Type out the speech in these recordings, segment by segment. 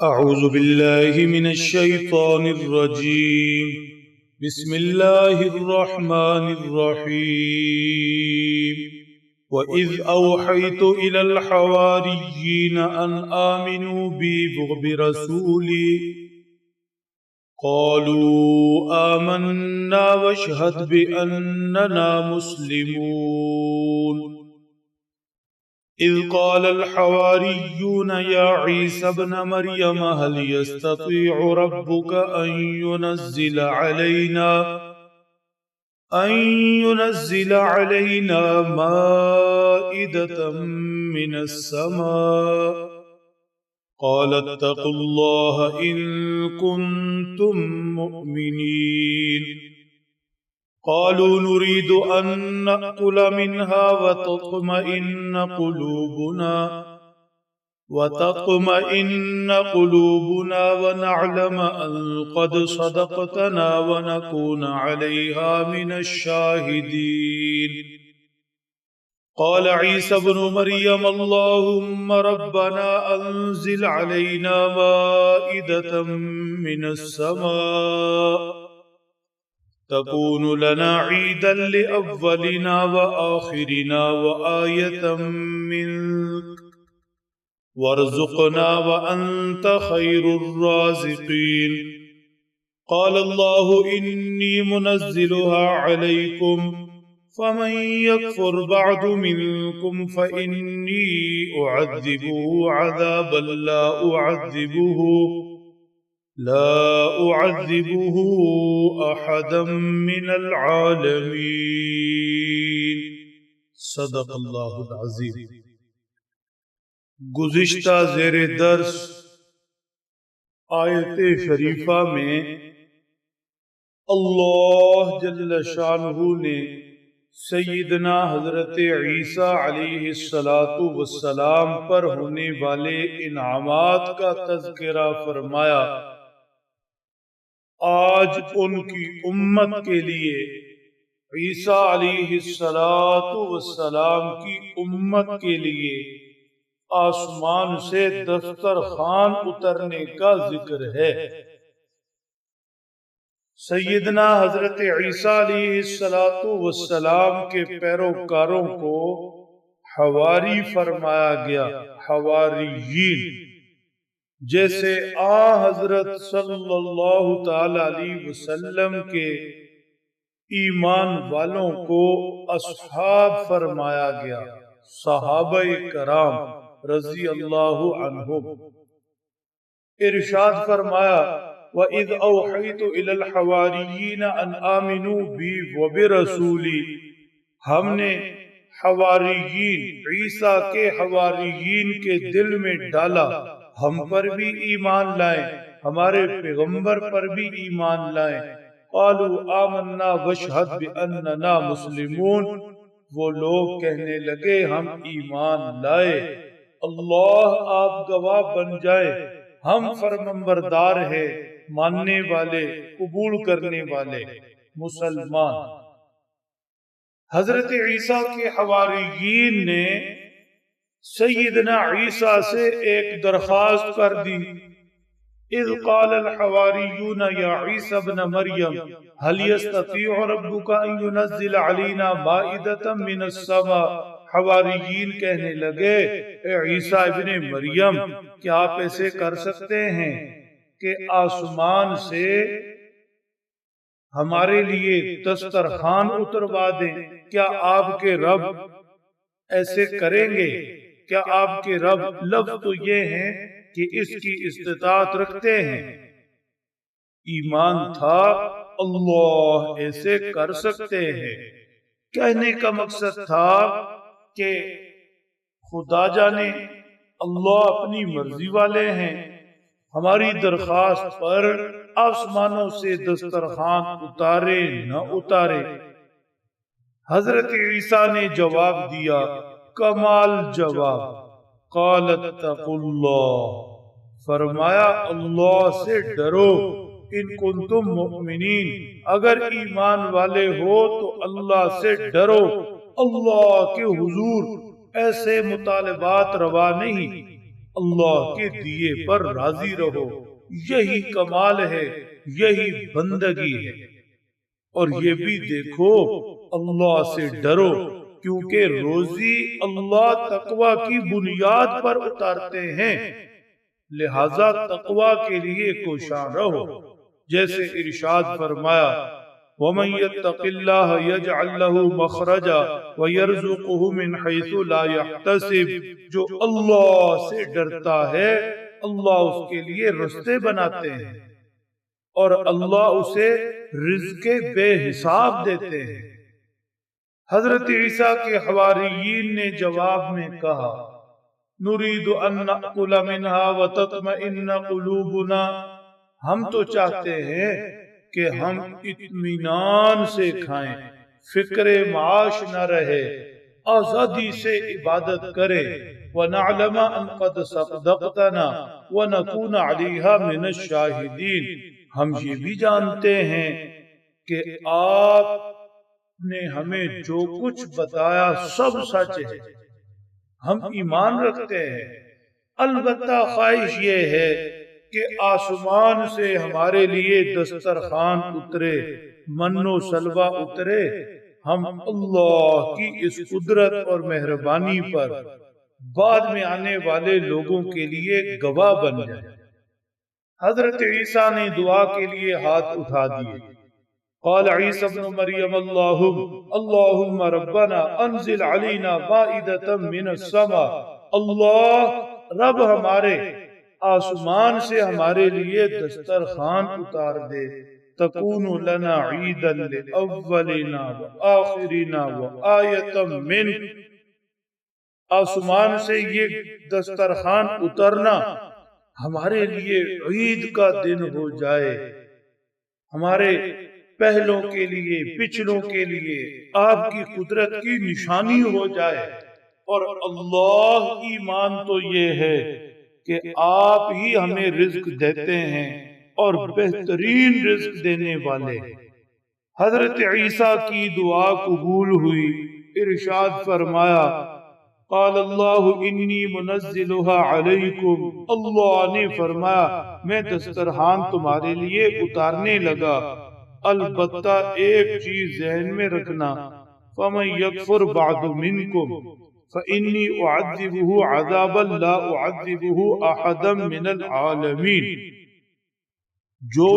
أعوذ بالله من الشيطان الرجيم. بسم الله الرحمن الرحيم. وإذ أوحيت إلى الحواريين أن آمنوا بي وبرسولي قالوا آمنا واشهد بأننا مسلمون. إذ قال الحواريون يا عيسى ابن مريم هل يستطيع ربك أن ينزل علينا مائدة من السماء؟ قال اتقوا الله إن كنتم مؤمنين. قالوا نريد أن نأكل منها وتطمئن قلوبنا ونعلم أن قد صدقتنا ونكون عليها من الشاهدين. قال عيسى ابن مريم اللهم ربنا أنزل علينا مائدة من السماء تكون لنا عيدا لأولنا وآخرنا وآية منك وارزقنا وأنت خير الرازقين. قال الله إني منزلها عليكم فمن يكفر بعد منكم فإني أعذبه عذابا لا أعذبه أحدا من العالمين. صدق اللہ العظیم. گزشتہ زیر درس آیت شریفہ میں اللہ جل شانہ نے سیدنا حضرت عیسیٰ علیہ السلام پر ہونے والے انعامات کا تذکرہ فرمایا. آج ان کی امت کے لیے عیسیٰ علیہ السلام کی امت کے لیے آسمان سے دسترخوان اترنے کا ذکر ہے. سیدنا حضرت عیسیٰ علیہ السلام کے پیروکاروں کو حواری فرمایا گیا. حواریین جیسے حضرت صلی اللہ تعالی علیہ وسلم کے ایمان والوں کو اصحاب فرمایا گیا، صحابہ کرام رضی اللہ عنہم. ارشاد فرمایا وَإِذْ أَوْحَيْتُ إِلَى الْحَوَارِيِّينَ أَنْ آمِنُوا بِي وَبِرَسُولِي. ہم نے حواریین عیسیٰ کے حواریین کے دل میں ڈالا ہم پر بھی ایمان لائیں، ہمارے پیغمبر پر بھی ایمان لائیں. قالوا آمنا واشہد بأننا مسلمون. وہ لوگ کہنے لگے ہم ایمان لائے، اللہ آپ گواہ بن جائے، ہم فرمانبردار ہیں، ماننے والے، قبول کرنے والے مسلمان. حضرت عیسیٰ کے حواریین نے سیدنا عیسیٰ سے ایک درخواست کر دی. اذ قال الحواریون یا عیسی ابن مریم هل يستطيع ربك ان ينزل علينا مائدة من السماء. حواریین کہنے لگے اے عیسیٰ ابن مریم کیا آپ ایسے کر سکتے ہیں کہ آسمان سے ہمارے لیے دسترخوان اتروا دیں؟ کیا آپ کے رب ایسے کریں گے؟ کیا آپ کے رب لفظ تو یہ ہیں کہ اس کی استطاعت رکھتے ہیں. ایمان تھا اللہ ایسے کر سکتے ہیں. کہنے کا مقصد تھا کہ خدا جانے اللہ اپنی مرضی والے ہیں، ہماری درخواست پر آسمانوں سے دسترخوان اتارے نہ اتارے. حضرت عیسیٰ نے جواب دیا، کمال جواب. قال اتقوا اللہ، فرمایا اللہ سے ڈرو. ان کنتم مؤمنین، اگر ایمان والے ہو تو اللہ سے ڈرو. اللہ کے حضور ایسے مطالبات روا نہیں. اللہ کے دیے پر راضی رہو، یہی کمال ہے، یہی بندگی ہے۔ اور یہ بھی دیکھو اللہ سے ڈرو، کیونکہ روزی اللہ تقوی کی بنیاد پر اتارتے ہیں، لہذا تقوی کے لیے کوشاں رہو۔ جیسے ارشاد فرمایا وَمَن يَتَّقِ اللَّهَ يَجْعَلْ لَهُ مَخْرَجًا وَيَرْزُقْهُ مِنْ حَيْثُ لَا يَحْتَسِبُ، جو اللہ سے ڈرتا ہے اللہ اس کے لیے رستے بناتے ہیں اور اللہ اسے رزق بے حساب دیتے ہیں۔ حضرت عیسیٰ کے حواریین نے جواب میں کہا نُرِيدُ أَن نَأْكُلَ مِنْهَا وَتَطْمَئِنَّ قُلُوبُنَا، ہم تو چاہتے ہیں کہ ہم اطمینان سے کھائیں، فکر معاش نہ رہے، آزادی سے عبادت کریں، وَنَعْلَمَ أَن قَدْ صَدَقْتَنَا وَنَكُونَ عَلَيْهَا مِنَ الشَّاهِدِينَ، ہم یہ بھی جانتے ہیں کہ آپ نے ہمیں جو کچھ بتایا سب سچ ہے، ہم ایمان رکھتے ہیں، البتہ خواہش یہ ہے کہ آسمان سے ہمارے لیے دسترخوان اترے، من و سلوہ اترے، ہم اللہ کی اس قدرت اور مہربانی پر بعد میں آنے والے لوگوں کے لیے گواہ بن جائیں۔ حضرت عیسیٰ نے دعا کے لیے ہاتھ اٹھا دیے۔ قال عیسیٰ ابن مریم اللہم ربنا انزل علینا مائدۃ من السماء، اللہ رب ہمارے آسمان سے ہمارے لیے دسترخوان اتار دے، تکون لنا عیدا لأولنا وآخرنا وآیۃ منک، آسمان سے یہ دسترخوان اترنا ہمارے لیے عید کا دن ہو جائے، ہمارے پہلوں کے لیے پچھلوں کے لیے آپ کی قدرت کی نشانی ہو جائے، اور اللہ ایمان تو یہ ہے کہ آپ ہی ہمیں رزق دیتے ہیں اور بہترین رزق دینے والے۔ حضرت عیسیٰ کی دعا قبول ہوئی، ارشاد فرمایا قال اللہ انی منزلها علیکم، اللہ نے فرمایا میں دسترخوان تمہارے لیے اتارنے لگا، البتہ ایک چیز ذہن میں رکھنا فمن یکفر بعد منکم فإنی اعذبہ عذابا لا اعذبہ احدا من العالمین، جو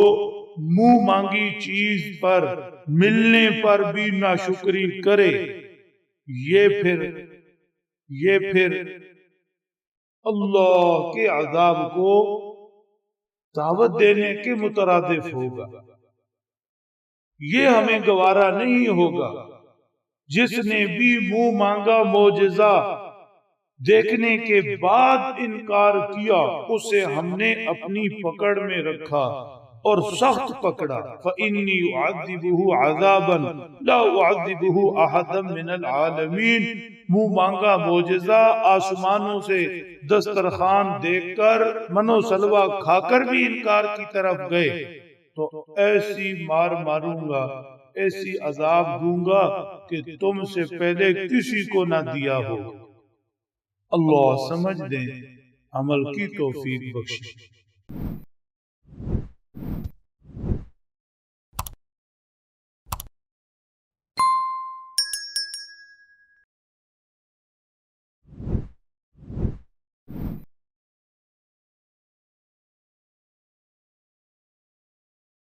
منہ مانگی چیز پر ملنے پر بھی ناشکری کرے یہ پھر اللہ کے عذاب کو دعوت دینے کے مترادف ہوگا، یہ ہمیں گوارا نہیں ہوگا۔ جس نے بھی منہ مانگا معجزہ دیکھنے کے بعد انکار کیا اسے ہم نے اپنی پکڑ میں رکھا اور سخت پکڑا، فإنی اعذبہ عذابا لا اعذبہ احدا من العالمین، منہ مانگا معجزہ آسمانوں سے دسترخوان دیکھ کر منو سلوہ کھا کر بھی انکار کی طرف گئے تو ایسی مار ماروں گا، ایسی عذاب دوں گا کہ تم سے پہلے کسی کو نہ دیا ہو۔ اللہ سمجھ دیں، عمل کی توفیق بخشے۔